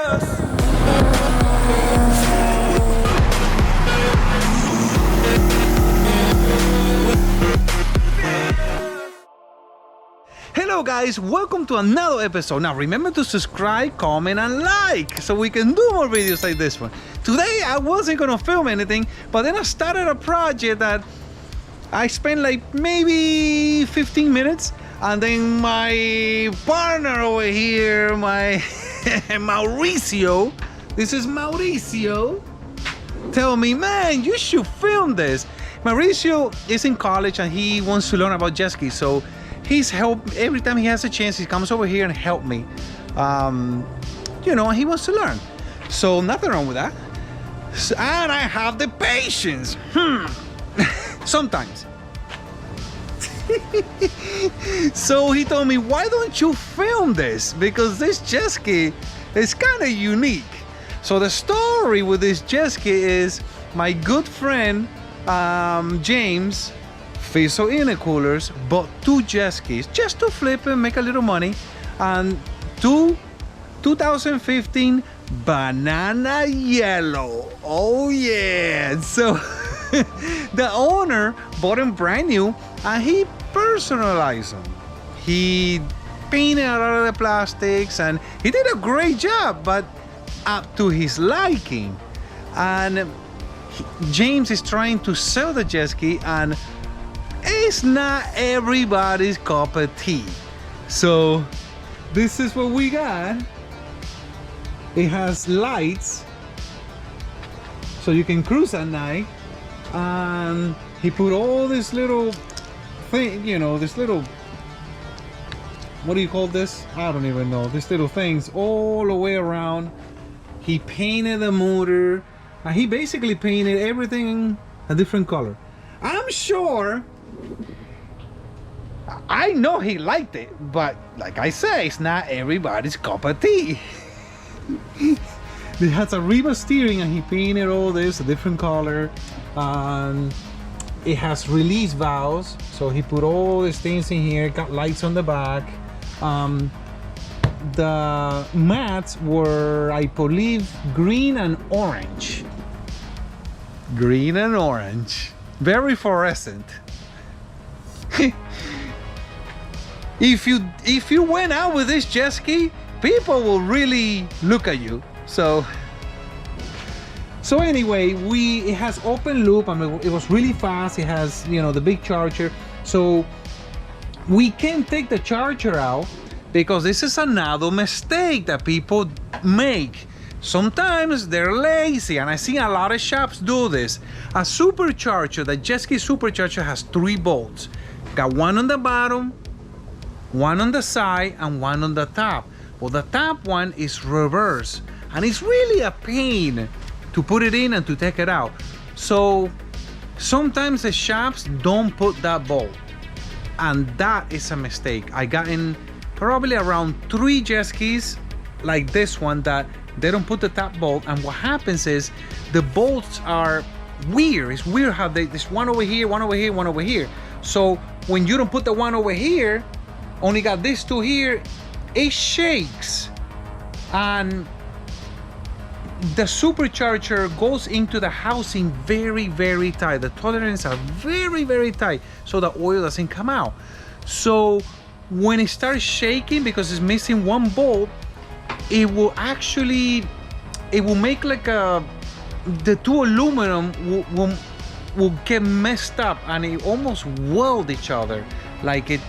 Hello guys, welcome to another episode. Now remember to subscribe, comment and like so we can do more videos like this one. Today I wasn't gonna film anything, but then I started a project that I spent like maybe 15 minutes, and then my partner over here, my Mauricio, this is Mauricio, tell me, man, you should film this. Mauricio is in college and he wants to learn about jet ski, so he's helped every time he has a chance. He comes over here and help me. You know, he wants to learn. So nothing wrong with that. And I have the patience. Sometimes. So he told me, why don't you film this? Because this jet ski is kind of unique. So the story with this jet ski is my good friend James Fiso intercoolers bought 2 jet skis just to flip and make a little money, and 2015 banana yellow. Oh yeah. So the owner bought them brand new and he personalized them. He painted a lot of the plastics and he did a great job, but up to his liking. And James is trying to sell the jet ski, and it's not everybody's cup of tea. So this is what we got. It has lights so you can cruise at night, and he put all this little thing, you know, this little, what do you call this? I don't even know. These little things all the way around. He painted the motor, and he basically painted everything a different color. I'm sure, I know he liked it, but like I say, it's not everybody's cup of tea. It has a Riva steering and he painted all this a different color. It has release valves, so he put all these things in here, got lights on the back. The mats were, I believe, green and orange. Green and orange. Very fluorescent. If you went out with this jet ski, people will really look at you. So anyway, it has open loop. I mean, it was really fast. It has, you know, the big charger. So we can't take the charger out because this is another mistake that people make. Sometimes they're lazy, and I see a lot of shops do this. A supercharger, the jet ski supercharger, has 3 bolts. Got one on the bottom, one on the side, and one on the top. Well, the top one is reverse, and it's really a pain to put it in and to take it out. So sometimes the shops don't put that bolt, and that is a mistake. I got in probably around 3 jet skis like this one that they don't put the top bolt, and what happens is the bolts are weird. It's weird how there's one over here, one over here, one over here. So when you don't put the one over here, only got these 2 here, it shakes, and the supercharger goes into the housing very, very tight. The tolerances are very, very tight, so the oil doesn't come out. So when it starts shaking because it's missing one bolt, it will make like the 2 aluminum will get messed up, and it almost weld each other like it,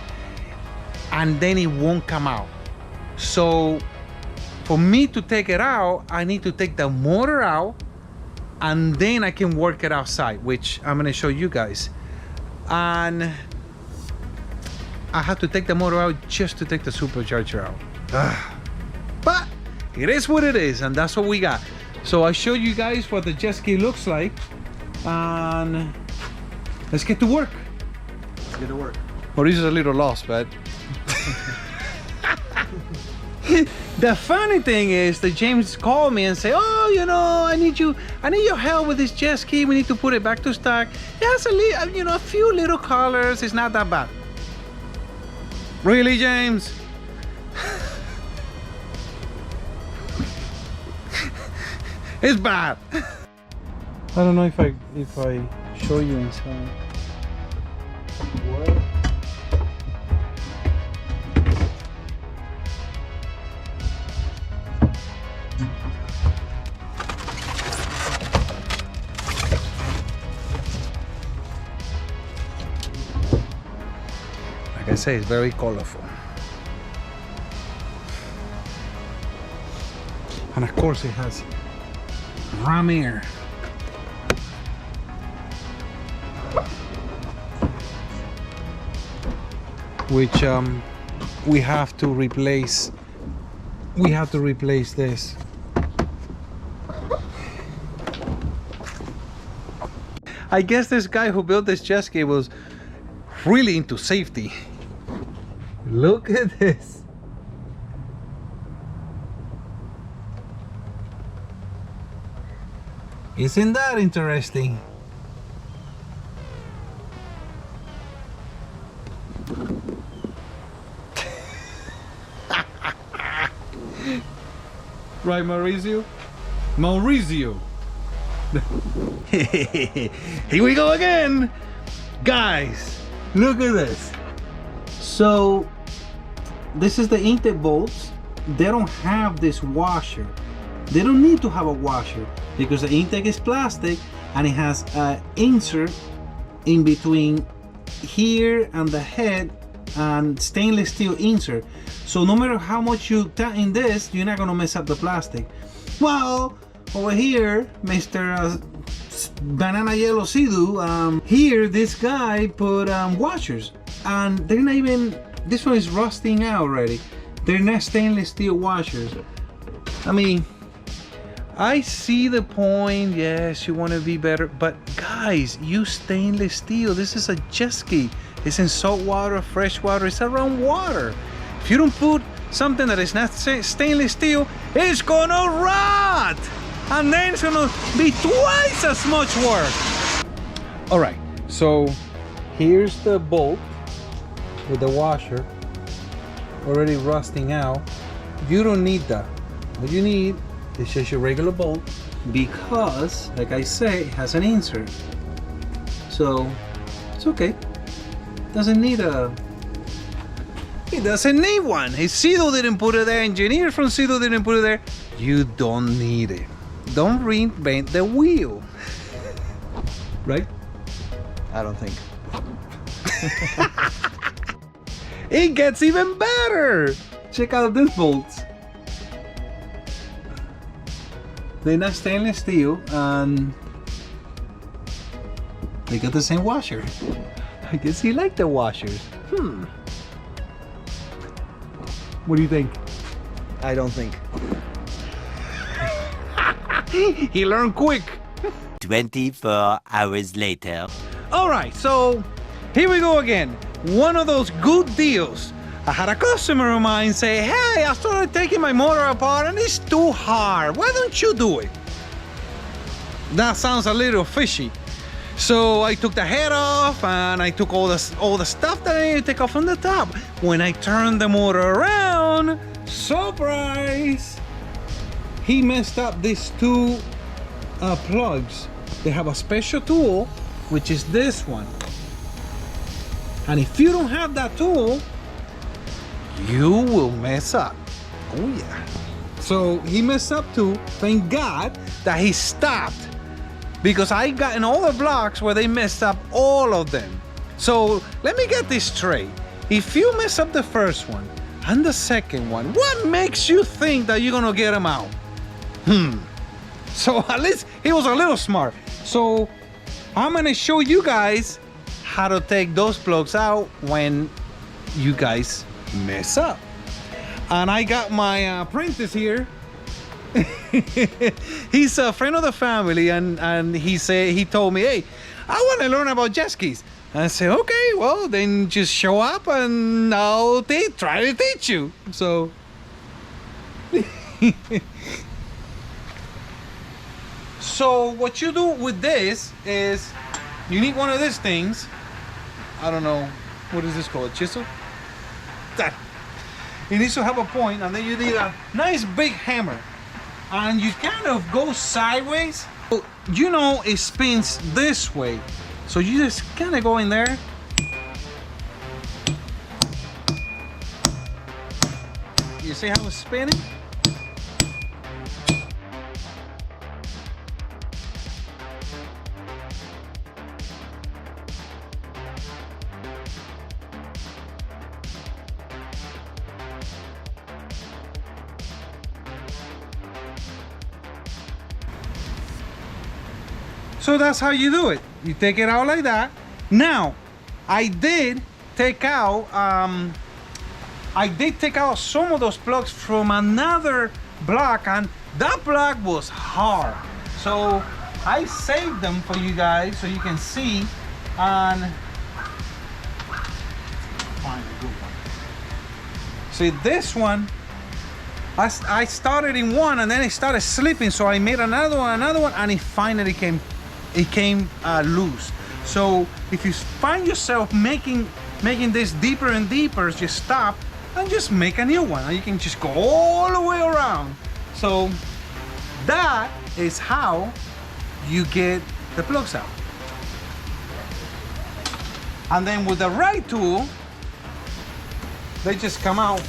and then it won't come out. So for me to take it out, I need to take the motor out, and then I can work it outside, which I'm gonna show you guys. And I have to take the motor out just to take the supercharger out. But it is what it is, and that's what we got. So I showed you guys what the jet ski looks like, and let's get to work. Let's get to work. Maurice's a little lost, but the funny thing is that James called me and said, oh, you know, I need your help with this jet ski. We need to put it back to stock. It has a few little colors. It's not that bad. Really, James? It's bad. I don't know if I show you inside. What? Like I say, it's very colorful. And of course it has ram air. Which we have to replace. We have to replace this. I guess this guy who built this jet ski was really into safety. Look at this. Isn't that interesting? Right, Mauricio? Mauricio! Here we go again! Guys, look at this. So, this is the intake bolts. They don't have this washer. They don't need to have a washer because the intake is plastic and it has an insert in between here and the head and stainless steel insert. So no matter how much you tighten this, you're not gonna mess up the plastic. Well, over here, Mr. Banana Yellow SeaDoo, here this guy put washers, and they're not even. This one is rusting out already. They're not stainless steel washers. I mean, I see the point. Yes, you want to be better, but guys, use stainless steel. This is a jet ski. It's in salt water, fresh water. It's around water. If you don't put something that is not stainless steel, it's gonna rot, and then it's gonna be twice as much work. All right, so here's the bolt with the washer already rusting out. You don't need that. What you need is just your regular bolt, because, like I say, it has an insert, so it's okay. Doesn't need a. It doesn't need one. If SeaDoo didn't put it there, engineers from SeaDoo didn't put it there, you don't need it. Don't reinvent the wheel. Right? I don't think. It gets even better. Check out these bolts. They're not stainless steel and they got the same washer. I guess he liked the washers. What do you think? I don't think. He learned quick. 24 hours later. All right, so here we go again. One of those good deals. I had a customer of mine say, hey, I started taking my motor apart and it's too hard. Why don't you do it? That sounds a little fishy. So I took the head off and I took all the stuff that I need to take off from the top. When I turned the motor around, surprise! He messed up these two plugs. They have a special tool, which is this one. And if you don't have that tool, you will mess up. Oh yeah. So he messed up too. Thank God that he stopped, because I got in all the blocks where they messed up all of them. So let me get this straight. If you mess up the first one and the second one, what makes you think that you're gonna get them out? So at least he was a little smart. So I'm gonna show you guys how to take those plugs out when you guys mess up. And I got my apprentice here. He's a friend of the family, and he told me, hey, I want to learn about jet skis. And I said, okay, well then just show up and I'll try to teach you. So so what you do with this is you need one of these things. I don't know, what is this called, a chisel? That it needs to have a point, and then you need a nice big hammer. and you kind of go sideways, you know, it spins this way. So you just kind of go in there. You see how it's spinning? So that's how you do it. You take it out like that. Now, I did take out some of those plugs from another block, and that block was hard. So I saved them for you guys so you can see and find a good one. See, this one, I started in one and then it started slipping, so I made another one, and it finally came loose. So if you find yourself making this deeper and deeper, just stop and just make a new one, and you can just go all the way around. So that is how you get the plugs out. And then with the right tool, they just come out.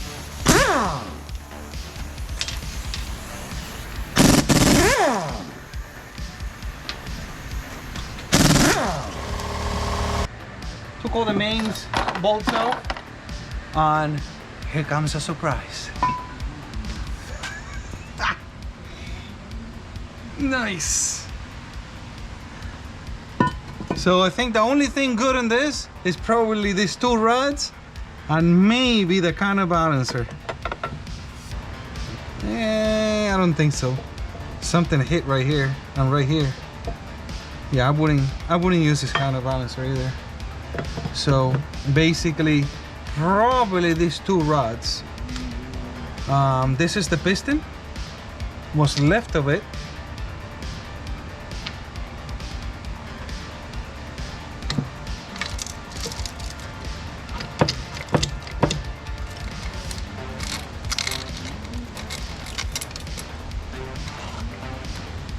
Took all the mains bolts out, and here comes a surprise. Ah. Nice. So I think the only thing good in this is probably these two rods and maybe the counterbalancer. I don't think so. Something hit right here and right here. Yeah, I wouldn't use this counterbalancer either. So basically, probably these two rods. This is the piston, what's left of it.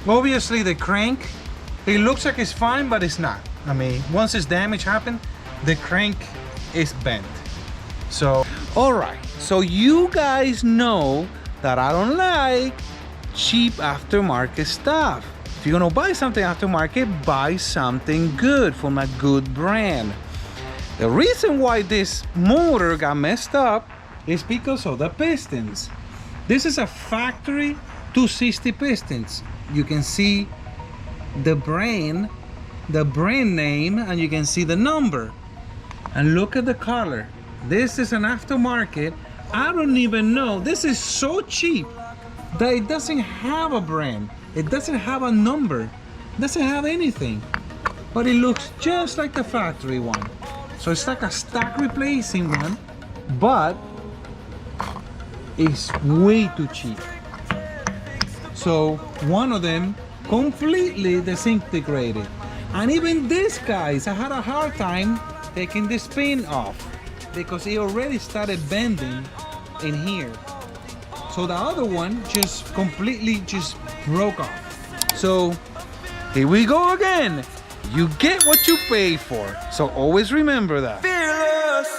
Obviously the crank, it looks like it's fine, but it's not. I mean, once this damage happened, the crank is bent. So, all right. So you guys know that I don't like cheap aftermarket stuff. If you're gonna buy something aftermarket, buy something good from a good brand. The reason why this motor got messed up is because of the pistons. This is a factory 260 pistons. You can see the brand name, and you can see the number. And look at the color. This is an aftermarket. I don't even know. This is so cheap that it doesn't have a brand. It doesn't have a number. It doesn't have anything. But it looks just like the factory one. So it's like a stock replacing one, but it's way too cheap. So one of them completely disintegrated. And even this, guys, I had a hard time taking the spin off because it already started bending in here. So the other one just completely just broke off. So here we go again. You get what you pay for. So always remember that. Fearless.